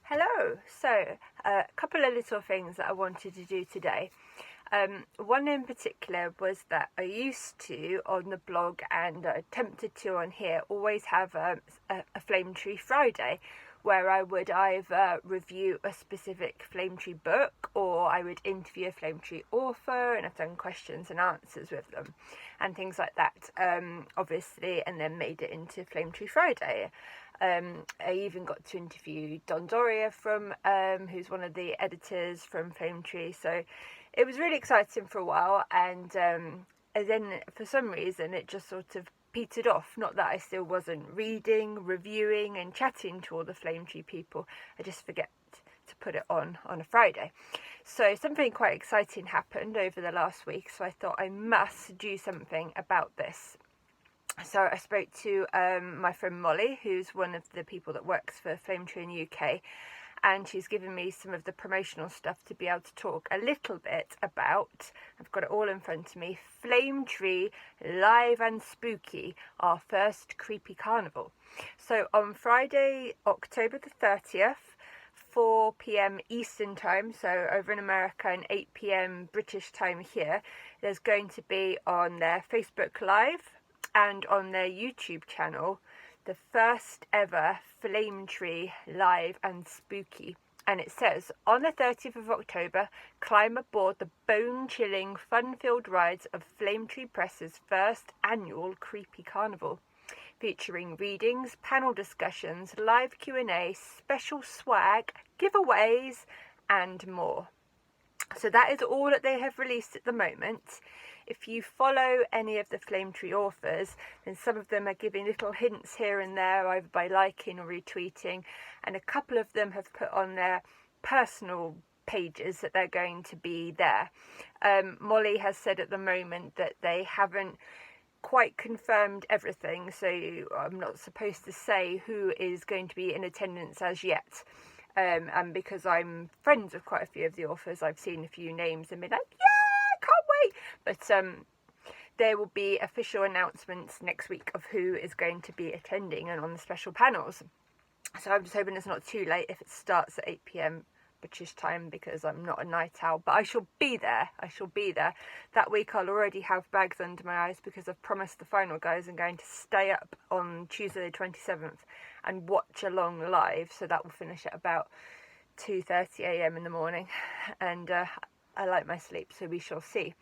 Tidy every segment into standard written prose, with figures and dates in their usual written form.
Hello. So, a couple of little things that I wanted to do today. One in particular was that I used to, on the blog and attempted to on here, always have a Flame Tree Friday, where I would either review a specific Flame Tree book or I would interview a Flame Tree author, and I've done questions and answers with them and things like that, obviously, and then made it into Flame Tree Friday. I even got to interview Don Doria from who's one of the editors from Flame Tree, so it was really exciting for a while, and then for some reason it just sort of petered off. Not that I still wasn't reading, reviewing and chatting to all the Flame Tree people, I just forget to put it on a Friday. So something quite exciting happened over the last week, so I thought I must do something about this. So I spoke to my friend Molly, who's one of the people that works for Flame Tree in the UK, and she's given me some of the promotional stuff to be able to talk a little bit about. I've got it all in front of me. Flame Tree Live and Spooky, our first creepy carnival. So on Friday, October the 30th, 4 p.m. Eastern time, so over in America, and 8 p.m. British time here, there's going to be on their Facebook Live and on their YouTube channel, the first ever Flame Tree Live and Spooky. And it says, on the 30th of October, climb aboard the bone-chilling, fun-filled rides of Flame Tree Press's first annual Creepy Carnival, featuring readings, panel discussions, live Q&A, special swag, giveaways, and more. So that is all that they have released at the moment. If you follow any of the Flame Tree authors, then some of them are giving little hints here and there, either by liking or retweeting, and a couple of them have put on their personal pages that they're going to be there. Molly has said at the moment that they haven't quite confirmed everything, so I'm not supposed to say who is going to be in attendance as yet. And because I'm friends with quite a few of the authors, I've seen a few names and been like, yeah, can't wait. But there will be official announcements next week of who is going to be attending and on the special panels. So I'm just hoping it's not too late if it starts at 8 p.m. British time, because I'm not a night owl, but I shall be there. That week I'll already have bags under my eyes because I've promised the final guys I'm going to stay up on Tuesday the 27th and watch along live, so that will finish at about 2:30 a.m. in the morning, and I like my sleep, so we shall see.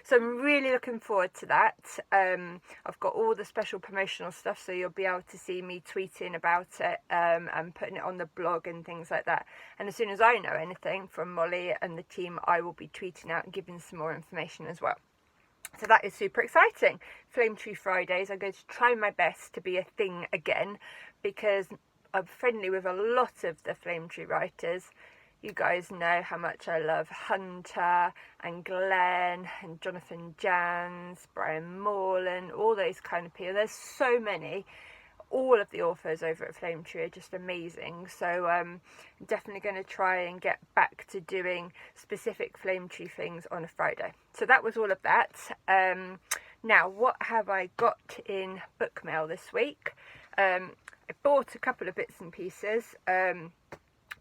So I'm really looking forward to that. I've got all the special promotional stuff, so you'll be able to see me tweeting about it and putting it on the blog and things like that. And as soon as I know anything from Molly and the team, I will be tweeting out and giving some more information as well. So that is super exciting. Flame Tree Fridays, I'm going to try my best to be a thing again, because I'm friendly with a lot of the Flame Tree writers. You guys know how much I love Hunter and Glenn and Jonathan Jans, Brian Morland, all those kind of people. There's so many. All of the authors over at Flame Tree are just amazing. So I'm definitely going to try and get back to doing specific Flame Tree things on a Friday. So that was all of that. Now, what have I got in book mail this week? I bought a couple of bits and pieces.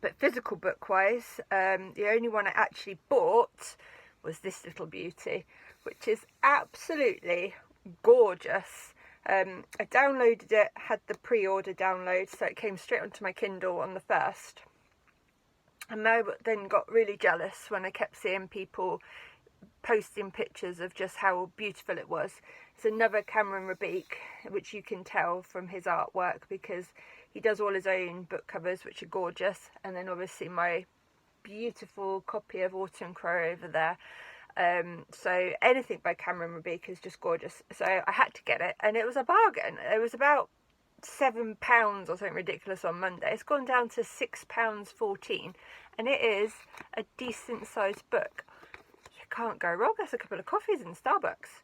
But physical book wise, the only one I actually bought was this little beauty, which is absolutely gorgeous. I downloaded it, had the pre-order download, so it came straight onto my Kindle on the 1st. And I then got really jealous when I kept seeing people posting pictures of just how beautiful it was. It's another Cameron Rabique, which you can tell from his artwork, because he does all his own book covers, which are gorgeous, and then obviously my beautiful copy of Autumn Crow over there. So anything by Cameron Rabique is just gorgeous. So I had to get it, and it was a bargain. It was about £7 or something ridiculous on Monday. It's gone down to £6.14, and it is a decent sized book. You can't go wrong. That's a couple of coffees in Starbucks.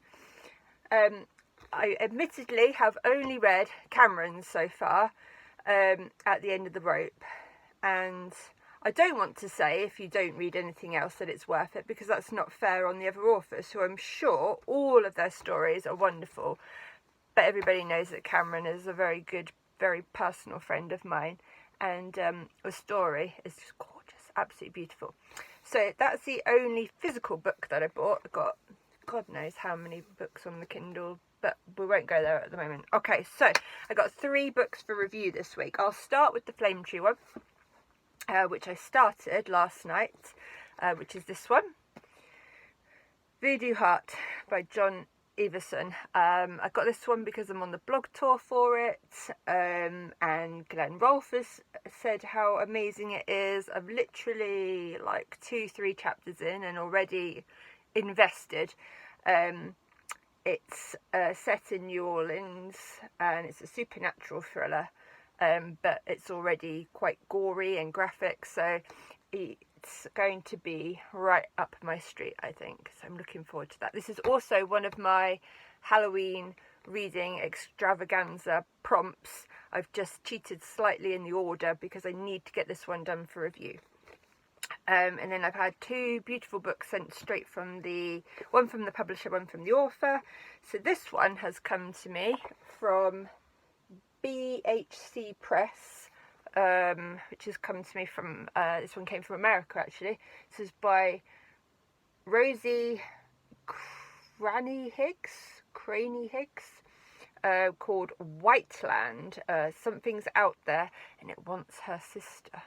I admittedly have only read Cameron's so far, at the end of the rope, and I don't want to say if you don't read anything else that it's worth it, because that's not fair on the other authors, who I'm sure all of their stories are wonderful, but everybody knows that Cameron is a very good, very personal friend of mine, and the story is just gorgeous, absolutely beautiful. So that's the only physical book that I bought. I got God knows how many books on the Kindle, but we won't go there at the moment. Okay, so I got 3 books for review this week. I'll start with the Flame Tree one, which I started last night, which is this one, Voodoo Heart by John Everson. I got this one because I'm on the blog tour for it, and Glenn Rolfe has said how amazing it is. I've literally like 2-3 chapters in and already invested. It's set in New Orleans and it's a supernatural thriller, but it's already quite gory and graphic, so it's going to be right up my street, I think. So I'm looking forward to that. This is also one of my Halloween reading extravaganza prompts. I've just cheated slightly in the order because I need to get this one done for review. And then I've had 2 beautiful books sent straight from one from the publisher, one from the author. So this one has come to me from BHC Press, which has come to me from, this one came from America actually. This is by Rosie Craney Higgs, called Whiteland. Something's out there and it wants her sister.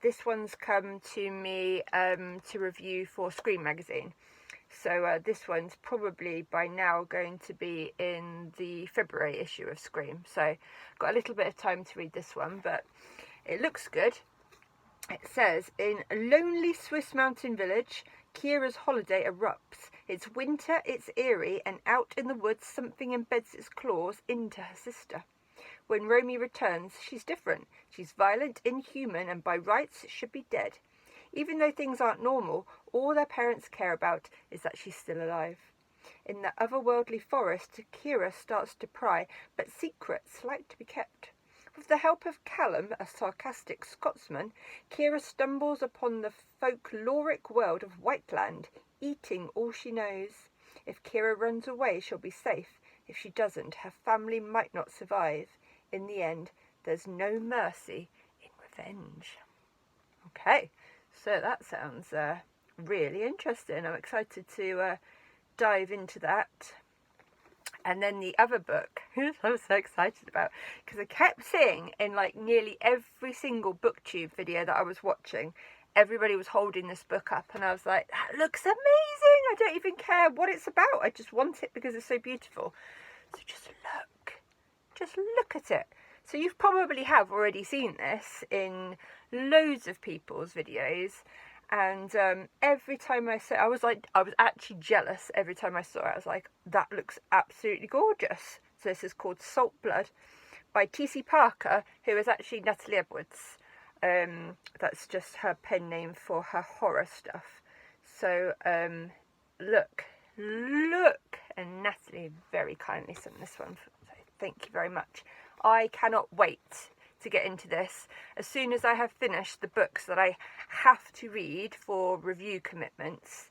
This one's come to me to review for Scream magazine. So this one's probably by now going to be in the February issue of Scream. So got a little bit of time to read this one, but it looks good. It says, in a lonely Swiss mountain village, Kira's holiday erupts. It's winter, it's eerie, and out in the woods something embeds its claws into her sister. When Romy returns, she's different. She's violent, inhuman, and by rights should be dead. Even though things aren't normal, all their parents care about is that she's still alive. In the otherworldly forest, Kira starts to pry, but secrets like to be kept. With the help of Callum, a sarcastic Scotsman, Kira stumbles upon the folkloric world of Whiteland, eating all she knows. If Kira runs away, she'll be safe. If she doesn't, her family might not survive. In the end, there's no mercy in revenge. Okay, so that sounds really interesting. I'm excited to dive into that. And then the other book, I'm so excited about, because I kept seeing in like nearly every single booktube video that I was watching, everybody was holding this book up, and I was like, that looks amazing. I don't even care what it's about. I just want it because it's so beautiful. So just look at it. So you probably have already seen this in loads of people's videos, and every time I saw it, I was actually jealous every time I saw it. I was like, that looks absolutely gorgeous. So this is called Salt Blood by T.C. Parker, who is actually Natalie Edwards. That's just her pen name for her horror stuff. So look, and Natalie very kindly sent this one, so thank you very much. I cannot wait to get into this. As soon as I have finished the books that I have to read for review commitments,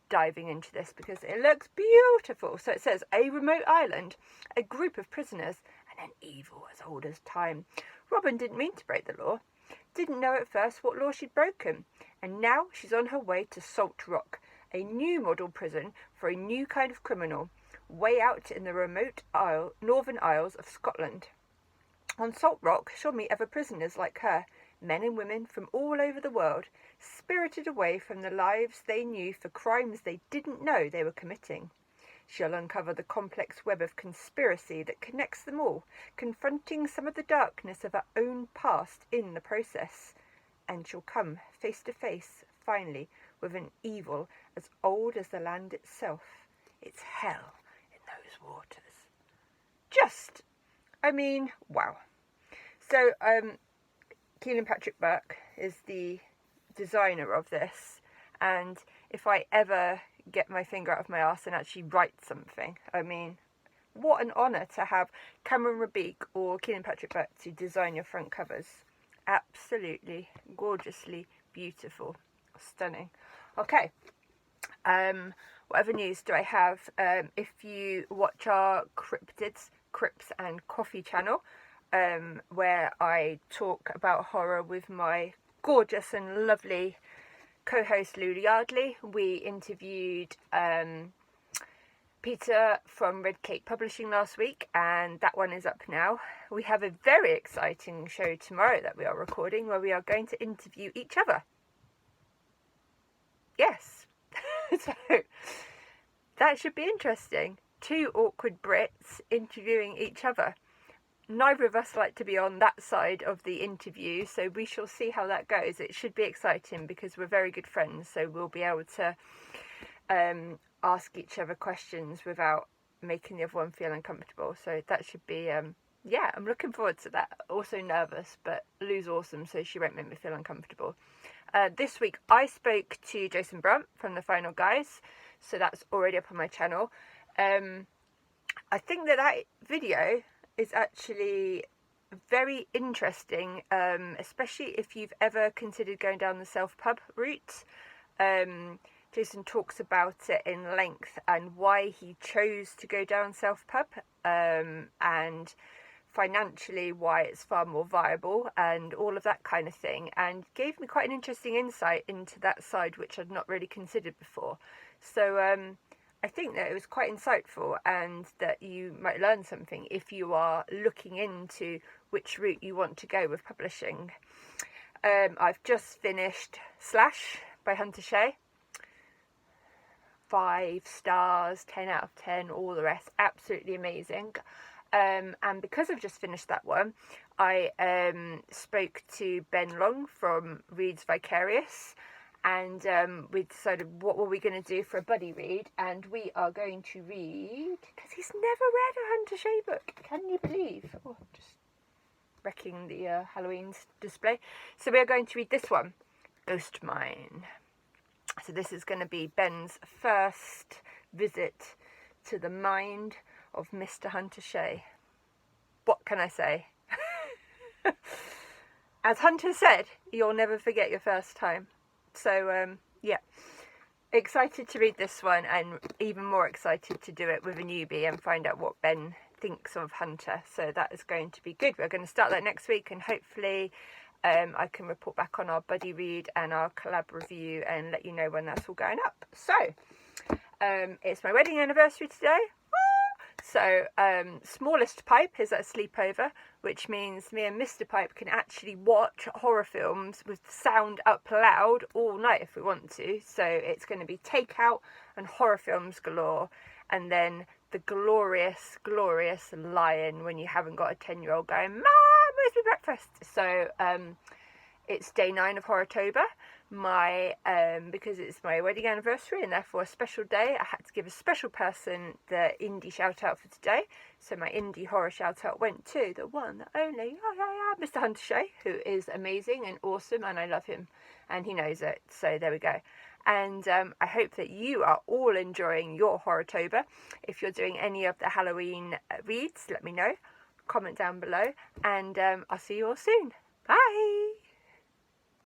diving into this because it looks beautiful. So it says, a remote island, a group of prisoners, and an evil as old as time. Robin didn't mean to break the law, didn't know at first what law she'd broken, and now she's on her way to Salt Rock, a new model prison for a new kind of criminal, way out in the remote Northern Isles of Scotland. On Salt Rock, she'll meet other prisoners like her, men and women from all over the world, spirited away from the lives they knew for crimes they didn't know they were committing. She'll uncover the complex web of conspiracy that connects them all, confronting some of the darkness of her own past in the process. And she'll come face to face, finally, with an evil as old as the land itself. It's hell in those waters. Wow. So, Keelan Patrick Burke is the designer of this, and if I ever get my finger out of my arse and actually write something, what an honour to have Cameron Rabique or Keelan Patrick Burke to design your front covers. Absolutely gorgeously beautiful, stunning. Okay, whatever news do I have? If you watch our Crypts and Coffee channel, where I talk about horror with my gorgeous and lovely co-host Lulu Yardley. We interviewed Peter from Red Cake Publishing last week, and that one is up now. We have a very exciting show tomorrow that we are recording, where we are going to interview each other. Yes. So that should be interesting. Two awkward Brits interviewing each other. Neither of us like to be on that side of the interview, so we shall see how that goes. It should be exciting because we're very good friends, so we'll be able to ask each other questions without making the other one feel uncomfortable. So that should be, yeah, I'm looking forward to that. Also nervous, but Lou's awesome, so she won't make me feel uncomfortable. This week I spoke to Jason Brunt from The Final Guys, so that's already up on my channel. I think that video is actually very interesting, especially if you've ever considered going down the self-pub route. Jason talks about it in length and why he chose to go down self-pub, and financially why it's far more viable and all of that kind of thing, and gave me quite an interesting insight into that side which I'd not really considered before. So I think that it was quite insightful, and that you might learn something if you are looking into which route you want to go with publishing. I've just finished Slash by Hunter Shea. 5 stars, 10 out of 10, all the rest, absolutely amazing. And because I've just finished that one, I spoke to Ben Long from Reads Vicarious, and we decided what were we going to do for a buddy read, and we are going to read, because he's never read a Hunter Shea book, can you believe? Oh, just wrecking the Halloween display. So we are going to read this one, Ghost Mine. So this is going to be Ben's first visit to the mind of Mr. Hunter Shea. What can I say? As Hunter said, you'll never forget your first time. So, yeah. Excited to read this one, and even more excited to do it with a newbie and find out what Ben thinks of Hunter. So that is going to be good. We're going to start that next week, and hopefully I can report back on our buddy read and our collab review and let you know when that's all going up. So, it's my wedding anniversary today. So, smallest pipe is at sleepover, which means me and Mr. Pipe can actually watch horror films with sound up loud all night if we want to. So it's going to be takeout and horror films galore, and then the glorious, glorious lion when you haven't got a 10-year-old going, Mom, where's my breakfast? So it's day 9 of Horrotober. Because it's my wedding anniversary and therefore a special day, I had to give a special person the indie shout out for today. So my indie horror shout out went to the one, the only, Mr. Hunter Shea, who is amazing and awesome, and I love him, and he knows it. So there we go. And I hope that you are all enjoying your Horrotober. If you're doing any of the Halloween reads, let me know. Comment down below, and I'll see you all soon. Bye!